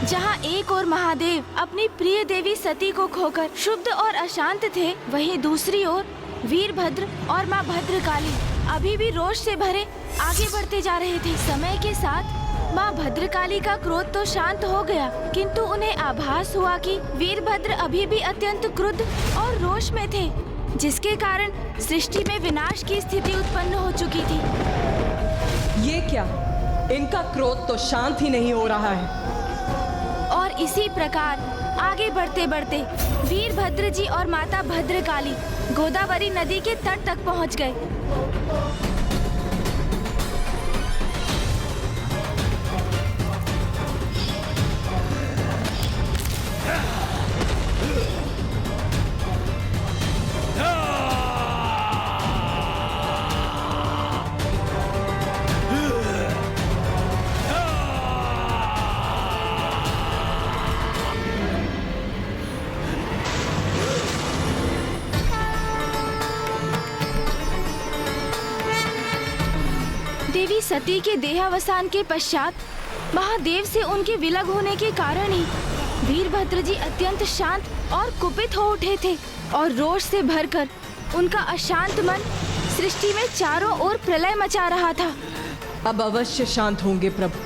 जहाँ एक और महादेव अपनी प्रिय देवी सती को खोकर शुद्ध और अशांत थे, वहीं दूसरी ओर वीरभद्र और माँ भद्रकाली अभी भी रोष से भरे आगे बढ़ते जा रहे थे। समय के साथ माँ भद्रकाली का क्रोध तो शांत हो गया, किंतु उन्हें आभास हुआ कि वीरभद्र अभी भी अत्यंत क्रुद्ध और रोष में थे, जिसके कारण सृष्टि में विनाश की स्थिति उत्पन्न हो चुकी थी। ये क्या? इनका क्रोध तो शांत ही नहीं हो रहा है। और इसी प्रकार आगे बढ़ते बढ़ते वीरभद्र जी और माता भद्रकाली गोदावरी नदी के तट तक पहुंच गए। देवी सती के देहावसान के पश्चात महादेव से उनके विलग होने के कारण ही वीरभद्र जी अत्यंत शांत और कुपित हो उठे थे और रोष से भरकर उनका अशांत मन सृष्टि में चारों ओर प्रलय मचा रहा था। अब अवश्य शांत होंगे प्रभु।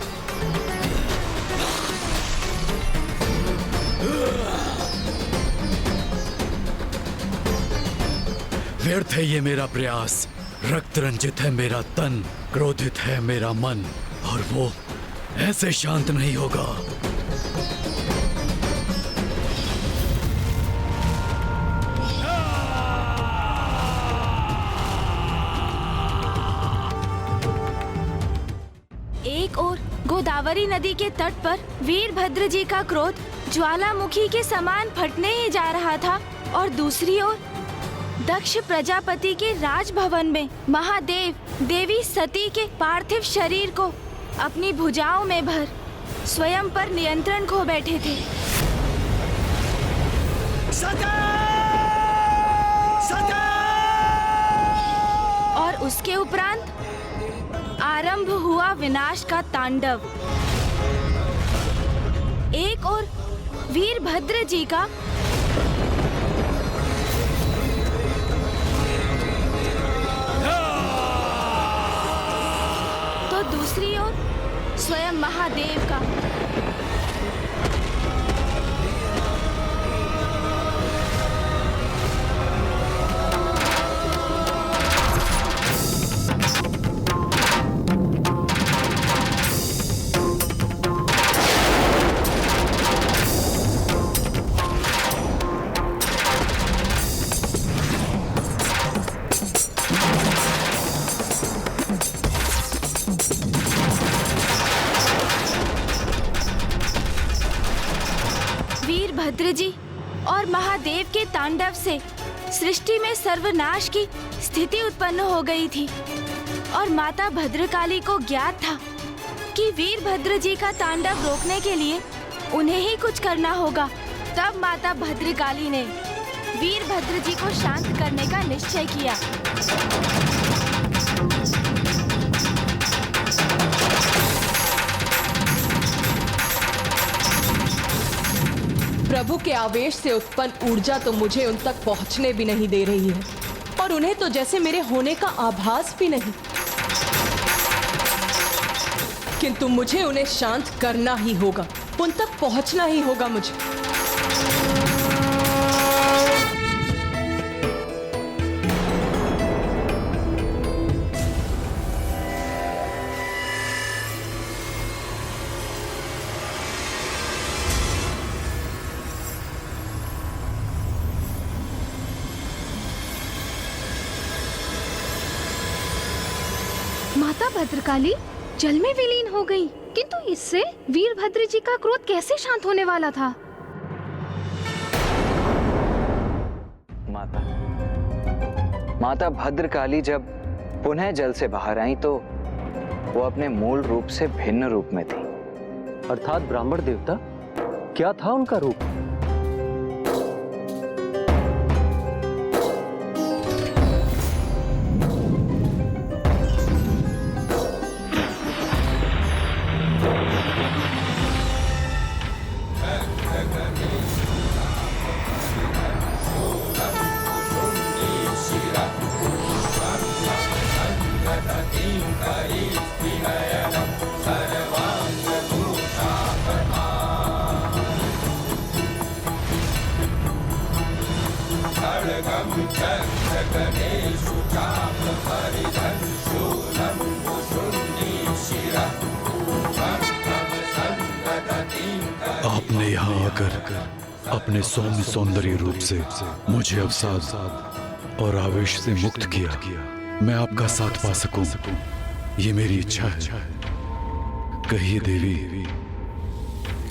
व्यर्थ है ये मेरा प्रयास। रक्त रंजित है मेरा तन, क्रोधित है मेरा मन, और वो ऐसे शांत नहीं होगा। एक ओर गोदावरी नदी के तट पर वीरभद्र जी का क्रोध ज्वालामुखी के समान फटने ही जा रहा था, और दूसरी ओर दक्ष प्रजापति के राजभवन में महादेव देवी सती के पार्थिव शरीर को अपनी भुजाओं में भर स्वयं पर नियंत्रण खो बैठे थे। सती! सती! और उसके उपरांत आरंभ हुआ विनाश का तांडव। एक और वीरभद्र जी का दूसरी ओर स्वयं महादेव का। वीरभद्र जी और महादेव के तांडव से सृष्टि में सर्वनाश की स्थिति उत्पन्न हो गई थी, और माता भद्रकाली को ज्ञात था कि वीरभद्र जी का तांडव रोकने के लिए उन्हें ही कुछ करना होगा। तब माता भद्रकाली ने वीरभद्र जी को शांत करने का निश्चय किया। प्रभु के आवेश से उत्पन्न ऊर्जा तो मुझे उन तक पहुंचने भी नहीं दे रही है, और उन्हें तो जैसे मेरे होने का आभास भी नहीं। किंतु मुझे उन्हें शांत करना ही होगा, उन तक पहुंचना ही होगा मुझे। माता भद्रकाली जल में विलीन हो गई, किंतु इससे वीरभद्र जी का क्रोध कैसे शांत होने वाला था? माता भद्रकाली जब पुनः जल से बाहर आई तो वो अपने मूल रूप से भिन्न रूप में थी। अर्थात ब्राह्मण देवता, क्या था उनका रूप? आपने यहाँ आकर अपने सौम्य सौंदर्य रूप से मुझे अवसाद और आवेश से मुक्त किया। मैं आपका साथ पा सकूं, ये मेरी इच्छा है। कहिए देवी,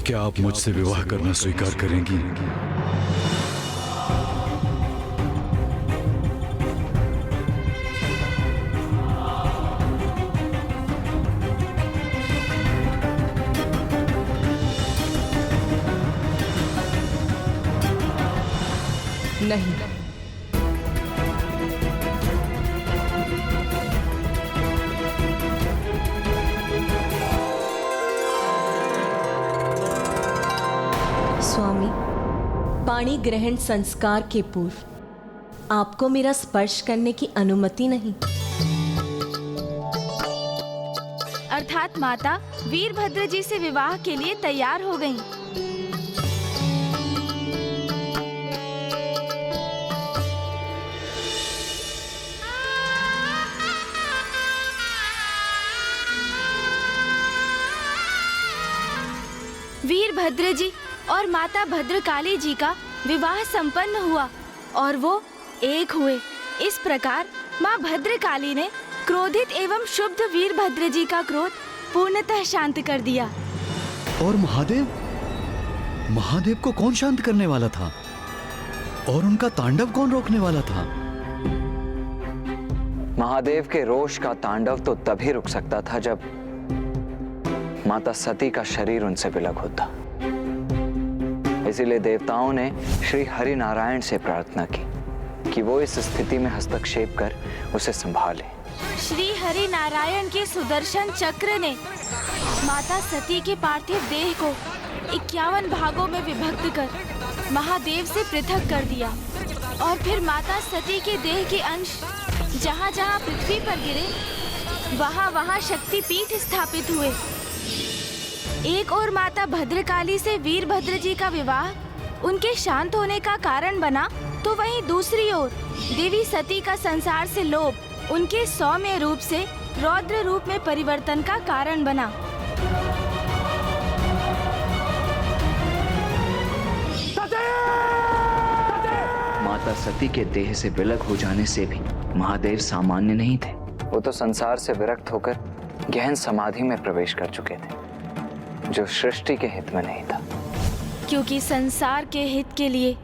क्या आप मुझसे विवाह करना स्वीकार करेंगी? नहीं। स्वामी, पाणी ग्रहण संस्कार के पूर्व आपको मेरा स्पर्श करने की अनुमति नहीं। अर्थात माता वीरभद्र जी से विवाह के लिए तैयार हो गईं। वीरभद्र जी और माता भद्रकाली जी का विवाह संपन्न हुआ और वो एक हुए। इस प्रकार माँ भद्रकाली ने क्रोधित एवं शुद्ध वीरभद्र जी का क्रोध पूर्णतः शांत कर दिया। और महादेव? महादेव को कौन शांत करने वाला था? और उनका तांडव कौन रोकने वाला था? महादेव के रोष का तांडव तो तभी रुक सकता था जब माता सती का शरीर उनसे विलग होता। इसीलिए देवताओं ने श्री हरि नारायण से प्रार्थना की कि वो इस स्थिति में हस्तक्षेप कर उसे संभाले। श्री हरि नारायण के सुदर्शन चक्र ने माता सती के पार्थिव देह को 51 भागों में विभक्त कर महादेव से पृथक कर दिया और फिर माता सती के देह के अंश जहाँ जहाँ पृथ्वी पर गिरे वहाँ वहाँ शक्तिपीठ स्थापित हुए। एक और माता भद्रकाली से वीरभद्र जी का विवाह उनके शांत होने का कारण बना, तो वहीं दूसरी ओर देवी सती का संसार से लोभ उनके सौम्य रूप से रौद्र रूप में परिवर्तन का कारण बना। माता सती के देह से विलग हो जाने से भी महादेव सामान्य नहीं थे। वो तो संसार से विरक्त होकर गहन समाधि में प्रवेश कर चुके थे, जो सृष्टि के हित में नहीं था। क्योंकि संसार के हित के लिए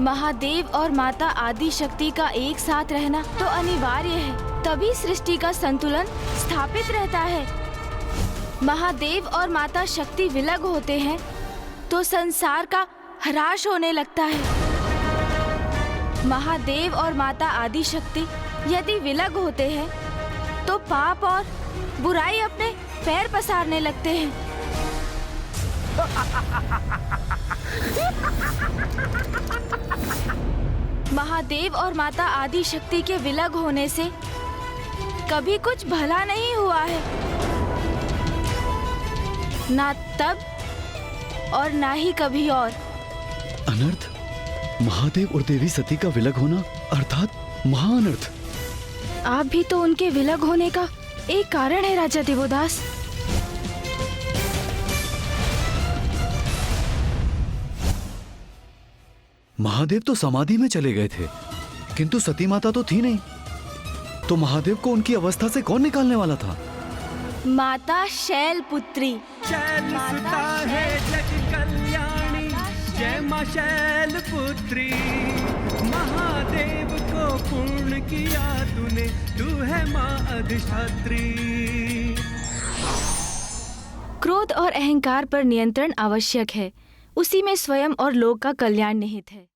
महादेव और माता आदि शक्ति का एक साथ रहना तो अनिवार्य है, तभी सृष्टि का संतुलन स्थापित रहता है। महादेव और माता शक्ति विलग होते हैं तो संसार का ह्रास होने लगता है। महादेव और माता आदि शक्ति यदि विलग होते हैं तो पाप और बुराई अपने पैर पसारने लगते हैं। महादेव और माता आदि शक्ति के विलग होने से कभी कुछ भला नहीं हुआ है, ना तब और ना ही कभी और। अनर्थ? महादेव और देवी सती का विलग होना अर्थात महाअनर्थ। आप भी तो उनके विलग होने का एक कारण है राजा देवोदास। महादेव तो समाधि में चले गए थे, किंतु सती माता तो थी नहीं, तो महादेव को उनकी अवस्था से कौन निकालने वाला था? माता शैलपुत्री। शैलसुता है जग कल्याणी, जय मां शैलपुत्री। महादेव को पूर्ण किया तूने, तू है मां अधिष्ठात्री। क्रोध और अहंकार पर नियंत्रण आवश्यक है, उसी में स्वयं और लोक का कल्याण निहित है।